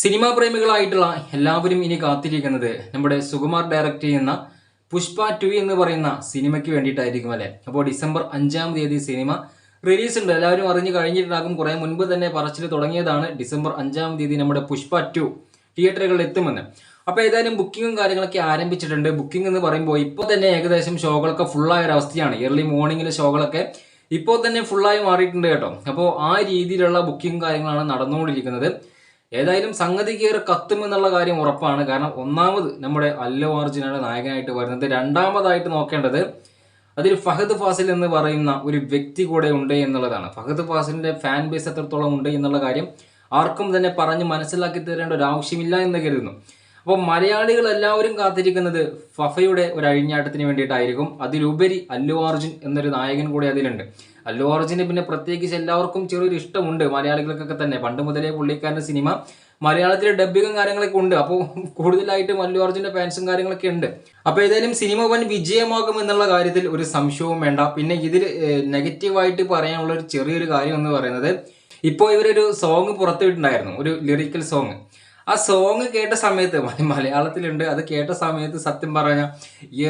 Cinema പ്രേമികളായിട്ടുള്ള എല്ലാവരും ഇനി കാത്തിരിക്കുന്നത് നമ്മുടെ സുകുമാർ ഡയറക്റ്റ് ചെയ്യുന്ന പുഷ്പ 2 എന്ന് പറയുന്ന സിനിമയ്ക്ക് വേണ്ടിയിട്ടായിരിക്കും അല്ലേ. അപ്പോൾ ഡിസംബർ 5-ാം തീയതി സിനിമ റിലീസ് ഉണ്ട്. എല്ലാവരും അറിഞ്ഞു കഴിഞ്ഞിട്ടുണ്ടാകും. കുറെ മുൻപ് തന്നെ പറച്ചിൽ തുടങ്ങിയതാണ് ഡിസംബർ 5-ാം തീയതി നമ്മുടെ പുഷ്പ 2 തിയേറ്ററുകളിൽ എത്തുമെന്ന്. അപ്പോൾ ഏതായാലും ബുക്കിങ്ങും കാര്യങ്ങളൊക്കെ ആരംഭിച്ചിട്ടുണ്ട്. ബുക്കിംഗ് എന്ന് പറയുമ്പോൾ ഇപ്പോൾ തന്നെ ഏകദേശം ഷോകളൊക്കെ ഫുള്ളായ ഒരു അവസ്ഥയാണ്. ഏർലി മോർണിംഗിലെ ഷോകളൊക്കെ ഇപ്പോൾ തന്നെ ഫുള്ളായി മാറിയിട്ടുണ്ട് കേട്ടോ. അപ്പോൾ ആ രീതിയിലുള്ള ബുക്കിംഗ് കാര്യങ്ങളാണ് നടന്നുകൊണ്ടിരിക്കുന്നത്. ഏതായാലും സംഗതി കയറി കത്തുമെന്നുള്ള കാര്യം ഉറപ്പാണ്. കാരണം ഒന്നാമത് നമ്മുടെ അല്ലു അർജുനാണ് നായകനായിട്ട് വരുന്നത്. രണ്ടാമതായിട്ട് നോക്കേണ്ടത് അതിൽ ഫഹദ് ഫാസിൽ എന്ന് പറയുന്ന ഒരു വ്യക്തി കൂടെ ഉണ്ട് എന്നുള്ളതാണ്. ഫഹദ് ഫാസിലിന്റെ ഫാൻ ബേസ് എത്രത്തോളം ഉണ്ട് എന്നുള്ള കാര്യം ആർക്കും തന്നെ പറഞ്ഞ് മനസ്സിലാക്കി തരേണ്ട ഒരു ആവശ്യമില്ല എന്ന് കരുതുന്നു. അപ്പോൾ മലയാളികൾ എല്ലാവരും കാത്തിരിക്കുന്നത് ഫഫയുടെ ഒരു അഴിഞ്ഞാട്ടത്തിന് വേണ്ടിയിട്ടായിരിക്കും. അതിലുപരി അല്ലു അർജുൻ എന്നൊരു നായകൻ കൂടെ അതിലുണ്ട്. അല്ലു അർജുന് പിന്നെ പ്രത്യേകിച്ച് എല്ലാവർക്കും ചെറിയൊരു ഇഷ്ടമുണ്ട് മലയാളികൾക്കൊക്കെ തന്നെ. പണ്ട് മുതലേ പുള്ളിക്കാരൻ്റെ സിനിമ മലയാളത്തിലെ ഡബ്ബിങ്ങും കാര്യങ്ങളൊക്കെ ഉണ്ട്. അപ്പോൾ കൂടുതലായിട്ടും അല്ലു അർജുൻ്റെ ഫാൻസും കാര്യങ്ങളൊക്കെ ഉണ്ട്. അപ്പോൾ ഏതായാലും സിനിമ വൻ വിജയമാകും എന്നുള്ള കാര്യത്തിൽ ഒരു സംശയവും വേണ്ട. പിന്നെ ഇതിൽ നെഗറ്റീവായിട്ട് പറയാനുള്ള ഒരു ചെറിയൊരു കാര്യം എന്ന് പറയുന്നത്, ഇപ്പോൾ ഇവരൊരു സോങ് പുറത്തുവിട്ടുണ്ടായിരുന്നു, ഒരു ലിറിക്കൽ സോങ്. ആ സോങ് കേട്ട സമയത്ത് മലയാളത്തിലുണ്ട്. അത് കേട്ട സമയത്ത് സത്യം പറഞ്ഞാൽ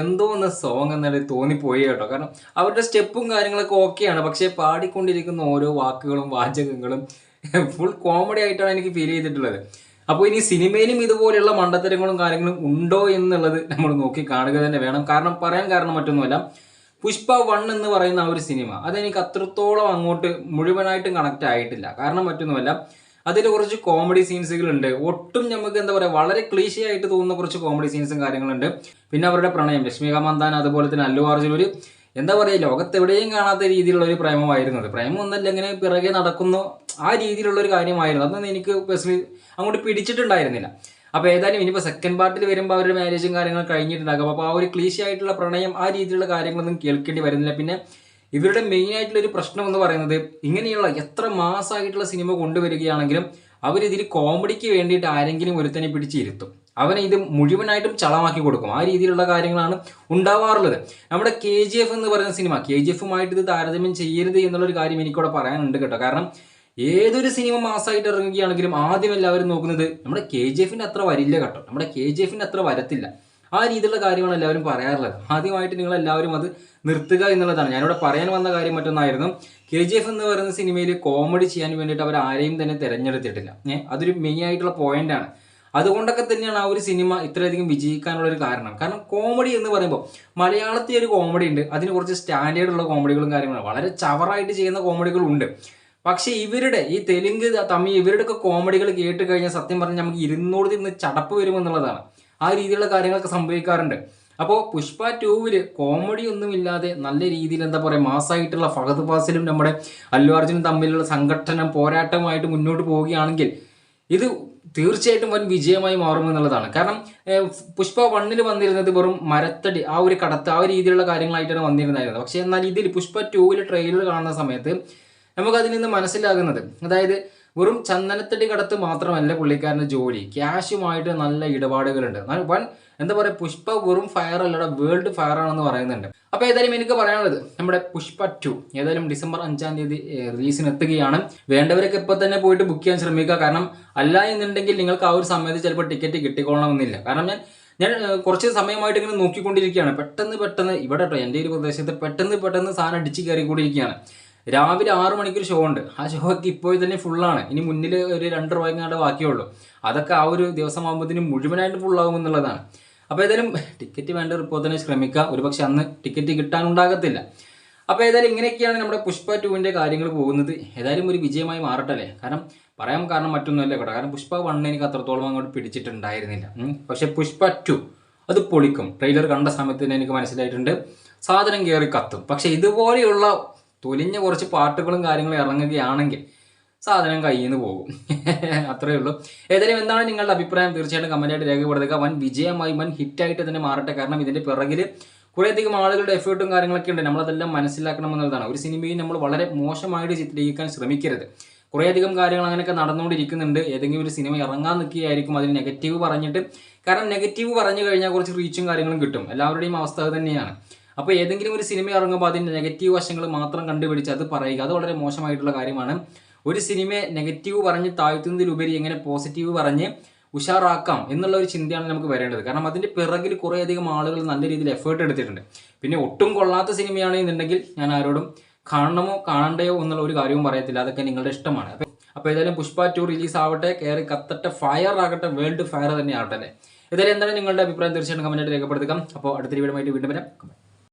എന്തോ ഒന്ന് സോങ് എന്നാണ് തോന്നിപ്പോയി കേട്ടോ. കാരണം അവരുടെ സ്റ്റെപ്പും കാര്യങ്ങളൊക്കെ ഓക്കെയാണ്. പക്ഷേ പാടിക്കൊണ്ടിരിക്കുന്ന ഓരോ വാക്കുകളും വാചകങ്ങളും ഫുൾ കോമഡി ആയിട്ടാണ് എനിക്ക് ഫീൽ ചെയ്തിട്ടുള്ളത്. അപ്പോൾ ഇനി സിനിമയിലും ഇതുപോലെയുള്ള മണ്ടത്തരങ്ങളും കാര്യങ്ങളും ഉണ്ടോ എന്നുള്ളത് നമ്മൾ നോക്കി കാണുക തന്നെ വേണം. പറയാൻ കാരണം മറ്റൊന്നുമല്ല, പുഷ്പ 1 എന്ന് പറയുന്ന ആ ഒരു സിനിമ അതെനിക്ക് അത്രത്തോളം അങ്ങോട്ട് മുഴുവനായിട്ടും കണക്റ്റ് ആയിട്ടില്ല. കാരണം മറ്റൊന്നുമല്ല, അതിൽ കുറച്ച് കോമഡി സീൻസുകളുണ്ട്. ഒട്ടും നമുക്ക് എന്താ പറയുക, വളരെ ക്ലീശ ആയിട്ട് തോന്നുന്ന കുറച്ച് കോമഡി സീൻസും കാര്യങ്ങളുണ്ട്. പിന്നെ അവരുടെ പ്രണയം, രശ്മിക മന്ദാന അതുപോലെ തന്നെ അല്ലു അർജുൻ, ഒരു എന്താ പറയുക, ലോകത്തെവിടെയും കാണാത്ത രീതിയിലുള്ള ഒരു പ്രേമമായിരുന്നു അത്. പ്രേമം ഒന്നല്ല, ഇങ്ങനെ പിറകെ നടക്കുന്നു, ആ രീതിയിലുള്ള ഒരു കാര്യമായിരുന്നു. അതൊന്നും എനിക്ക് പേഴ്സണലി അങ്ങോട്ട് പിടിച്ചിട്ടുണ്ടായിരുന്നില്ല. അപ്പോൾ ഏതായാലും ഇനിയിപ്പോൾ സെക്കൻഡ് പാർട്ടിൽ വരുമ്പോൾ അവരുടെ മാരേജും കാര്യങ്ങളും കഴിഞ്ഞിട്ടുണ്ടാകും. അപ്പോൾ ആ ഒരു ക്ലീശ ആയിട്ടുള്ള പ്രണയം, ആ രീതിയിലുള്ള കാര്യങ്ങളൊന്നും കേൾക്കേണ്ടി വരുന്നില്ല. പിന്നെ ഇവരുടെ മെയിൻ ആയിട്ടുള്ള ഒരു പ്രശ്നം എന്ന് പറയുന്നത്, ഇങ്ങനെയുള്ള എത്ര മാസമായിട്ടുള്ള സിനിമ കൊണ്ടുവരികയാണെങ്കിലും അവരിതിൽ കോമഡിക്ക് വേണ്ടിയിട്ട് ആരെങ്കിലും ഒരുത്തനെ പിടിച്ചിരുത്തും, അവനെ ഇത് മുഴുവനായിട്ടും ചളമാക്കി കൊടുക്കും. ആ രീതിയിലുള്ള കാര്യങ്ങളാണ് ഉണ്ടാവാറുള്ളത്. നമ്മുടെ KGF എന്ന് പറയുന്ന സിനിമ, KGF-ഉമായിട്ട് ഇത് താരതമ്യം ചെയ്യരുത് എന്നുള്ളൊരു കാര്യം എനിക്കിവിടെ പറയാനുണ്ട് കേട്ടോ. കാരണം ഏതൊരു സിനിമ മാസമായിട്ട് ഇറങ്ങുകയാണെങ്കിലും ആദ്യം എല്ലാവരും നോക്കുന്നത് നമ്മുടെ KGF-ന്റെ അത്ര വരില്ല കേട്ടോ, നമ്മുടെ KGF-ന്റെ അത്ര വരത്തില്ല, ആ രീതിയിലുള്ള കാര്യമാണ് എല്ലാവരും പറയാറുള്ളത്. ആദ്യമായിട്ട് നിങ്ങൾ എല്ലാവരും അത് നിർത്തുക എന്നുള്ളതാണ്. ഞാനിവിടെ പറയാൻ വന്ന കാര്യം മറ്റൊന്നായിരുന്നു. KGF എന്ന് പറയുന്ന സിനിമയിൽ കോമഡി ചെയ്യാൻ വേണ്ടിയിട്ട് അവർ ആരെയും തന്നെ തിരഞ്ഞെടുത്തിട്ടില്ല. അതൊരു മെയിൻ ആയിട്ടുള്ള പോയിന്റാണ്. അതുകൊണ്ടൊക്കെ തന്നെയാണ് ആ ഒരു സിനിമ ഇത്രയധികം വിജയിക്കാനുള്ള ഒരു കാരണം കോമഡി എന്ന് പറയുമ്പോൾ മലയാളത്തിൽ ഒരു കോമഡി ഉണ്ട്, അതിന് കുറച്ച് സ്റ്റാൻഡേർഡ് ഉള്ള കോമഡികളും കാര്യങ്ങളും വളരെ ചവറായിട്ട് ചെയ്യുന്ന കോമഡികളും ഉണ്ട്. പക്ഷേ ഇവരുടെ ഈ തെലുങ്ക് തമിഴ് ഇവരുടെയൊക്കെ കോമഡികൾ കേട്ട് കഴിഞ്ഞാൽ സത്യം പറഞ്ഞാൽ നമുക്ക് ഇരുന്നോട് നിന്ന് ചടപ്പ് വരുമെന്നുള്ളതാണ്. ആ രീതിയിലുള്ള കാര്യങ്ങളൊക്കെ സംഭവിക്കാറുണ്ട്. അപ്പോൾ പുഷ്പ 2-ൽ കോമഡി ഒന്നുമില്ലാതെ നല്ല രീതിയിൽ എന്താ പറയുക, മാസമായിട്ടുള്ള ഫഹദ് ഫാസിലും നമ്മുടെ അല്ലു അർജുനും തമ്മിലുള്ള സംഘട്ടനം പോരാട്ടമായിട്ട് മുന്നോട്ട് പോവുകയാണെങ്കിൽ ഇത് തീർച്ചയായിട്ടും വൻ വിജയമായി മാറുമെന്നുള്ളതാണ്. കാരണം പുഷ്പ 1-ൽ വന്നിരുന്നത് വെറും മരത്തടി, ആ ഒരു കടത്ത്, ആ ഒരു രീതിയിലുള്ള കാര്യങ്ങളായിട്ടാണ് വന്നിരുന്നത്. പക്ഷേ എന്നാൽ ഇതിൽ പുഷ്പ 2-ൽ ട്രെയിലർ കാണുന്ന സമയത്ത് നമുക്കതിൽ നിന്ന് മനസ്സിലാകുന്നത്, അതായത് വെറും ചന്ദനത്തടി കടത്ത് മാത്രമല്ല പുള്ളിക്കാരൻ്റെ ജോലി, ക്യാഷുമായിട്ട് നല്ല ഇടപാടുകളുണ്ട്. വൻ എന്താ പറയുക, പുഷ്പ വെറും ഫയർ അല്ലട, വേൾഡ് ഫയർ ആണെന്ന് പറയുന്നുണ്ട്. അപ്പോൾ ഏതായാലും എനിക്ക് പറയാനുള്ളത്, നമ്മുടെ പുഷ്പ 2 ഏതായാലും ഡിസംബർ 5-ാം തീയതി റിലീസിന് എത്തുകയാണ്. വേണ്ടവരൊക്കെ ഇപ്പോൾ തന്നെ പോയിട്ട് ബുക്ക് ചെയ്യാൻ ശ്രമിക്കുക. കാരണം അല്ല എന്നുണ്ടെങ്കിൽ നിങ്ങൾക്ക് ആ ഒരു സമയത്ത് ചിലപ്പോൾ ടിക്കറ്റ് കിട്ടിക്കൊള്ളണമെന്നില്ല. കാരണം ഞാൻ കുറച്ച് സമയമായിട്ട് ഇങ്ങനെ നോക്കിക്കൊണ്ടിരിക്കുകയാണ്. പെട്ടെന്ന് ഇവിടെ കേട്ടോ, എൻ്റെ ഒരു പ്രദേശത്ത് പെട്ടെന്ന് സാധനം അടിച്ച് കയറിക്കൊണ്ടിരിക്കുകയാണ്. രാവിലെ 6 മണിക്കൊരു ഷോ ഉണ്ട്. ആ ഷോ ഒക്കെ ഇപ്പോൾ തന്നെ ഫുള്ളാണ്. ഇനി മുന്നിൽ ഒരു 2 രൂപ ബാക്കിയുള്ളൂ. അതൊക്കെ ആ ഒരു ദിവസം ആകുമ്പോഴത്തേനും മുഴുവനായിട്ട് ഫുള്ളാകും എന്നുള്ളതാണ്. അപ്പോൾ ഏതായാലും ടിക്കറ്റ് വേണ്ട ഇപ്പോൾ തന്നെ ശ്രമിക്കുക. ഒരുപക്ഷെ അന്ന് ടിക്കറ്റ് കിട്ടാനുണ്ടാകത്തില്ല. അപ്പോൾ ഏതായാലും ഇങ്ങനെയൊക്കെയാണ് നമ്മുടെ പുഷ്പ 2-ന്റെ കാര്യങ്ങൾ പോകുന്നത്. ഏതായാലും ഒരു വിജയമായി മാറട്ടല്ലേ. കാരണം മറ്റൊന്നുമല്ല കേട്ടോ. കാരണം പുഷ്പ 1 എനിക്ക് അത്രത്തോളം അങ്ങോട്ട് പിടിച്ചിട്ടുണ്ടായിരുന്നില്ല. പക്ഷേ പുഷ്പ 2 അത് പൊളിക്കും. ട്രെയിലർ കണ്ട സമയത്ത് തന്നെ എനിക്ക് മനസ്സിലായിട്ടുണ്ട്, സാധനം കയറി കത്തും. പക്ഷേ ഇതുപോലെയുള്ള തൊലിഞ്ഞ കുറച്ച് പാട്ടുകളും കാര്യങ്ങളും ഇറങ്ങുകയാണെങ്കിൽ സാധനം കയ്യിൽ നിന്ന് പോകും. അത്രയേ ഉള്ളൂ. ഏതായാലും എന്താണ് നിങ്ങളുടെ അഭിപ്രായം തീർച്ചയായിട്ടും കമൻറ്റായിട്ട് രേഖപ്പെടുത്തുക. വൻ വിജയമായി വൻ ഹിറ്റായിട്ട് തന്നെ മാറട്ടെ. കാരണം ഇതിൻ്റെ പിറകിൽ കുറേയധികം ആളുകളുടെ എഫേർട്ടും കാര്യങ്ങളൊക്കെ ഉണ്ട്. നമ്മളതെല്ലാം മനസ്സിലാക്കണം എന്നുള്ളതാണ്. ഒരു സിനിമയും നമ്മൾ വളരെ മോശമായിട്ട് ചിത്രീകരിക്കാൻ ശ്രമിക്കരുത്. കുറേയധികം കാര്യങ്ങൾ അങ്ങനെയൊക്കെ നടന്നുകൊണ്ടിരിക്കുന്നുണ്ട്. ഏതെങ്കിലും ഒരു സിനിമ ഇറങ്ങാൻ നിൽക്കുകയായിരിക്കും, അതിന് നെഗറ്റീവ് പറഞ്ഞിട്ട്. കാരണം നെഗറ്റീവ് പറഞ്ഞു കഴിഞ്ഞാൽ കുറച്ച് റീച്ചും കാര്യങ്ങളും കിട്ടും. എല്ലാവരുടെയും അവസ്ഥ അത് തന്നെയാണ്. അപ്പോൾ ഏതെങ്കിലും ഒരു സിനിമ ഇറങ്ങുമ്പോൾ അതിൻ്റെ നെഗറ്റീവ് വശങ്ങൾ മാത്രം കണ്ടുപിടിച്ച് അത് പറയുക, അത് വളരെ മോശമായിട്ടുള്ള കാര്യമാണ്. ഒരു സിനിമയെ നെഗറ്റീവ് പറഞ്ഞ് താഴ്ത്തുന്നതിലുപരി എങ്ങനെ പോസിറ്റീവ് പറഞ്ഞ് ഉഷാറാക്കാം എന്നുള്ള ഒരു ചിന്തയാണ് നമുക്ക് വരേണ്ടത്. കാരണം അതിൻ്റെ പിറകിൽ കുറേയധികം ആളുകൾ നല്ല രീതിയിൽ എഫേർട്ട് എടുത്തിട്ടുണ്ട്. പിന്നെ ഒട്ടും കൊള്ളാത്ത സിനിമയാണെന്നുണ്ടെങ്കിൽ ഞാൻ ആരോടും കാണണമോ കാണണ്ടയോ എന്നുള്ള ഒരു കാര്യവും പറയത്തില്ല, അതൊക്കെ നിങ്ങളുടെ ഇഷ്ടമാണ്. അപ്പോൾ ഏതായാലും പുഷ്പ 2 റിലീസ് ആവട്ടെ, കയറി കത്തട്ടെ, ഫയർ ആകട്ടെ, വേൾഡ് ഫയർ തന്നെ ആവട്ടെ അല്ലേ. ഏതായാലും എന്താണ് നിങ്ങളുടെ അഭിപ്രായം തീർച്ചയായിട്ടും കമൻറ്റായിട്ട് രേഖപ്പെടുത്തുക. അപ്പോൾ അടുത്ത വീഡിയോ ആയിട്ട് വീണ്ടും വരാം.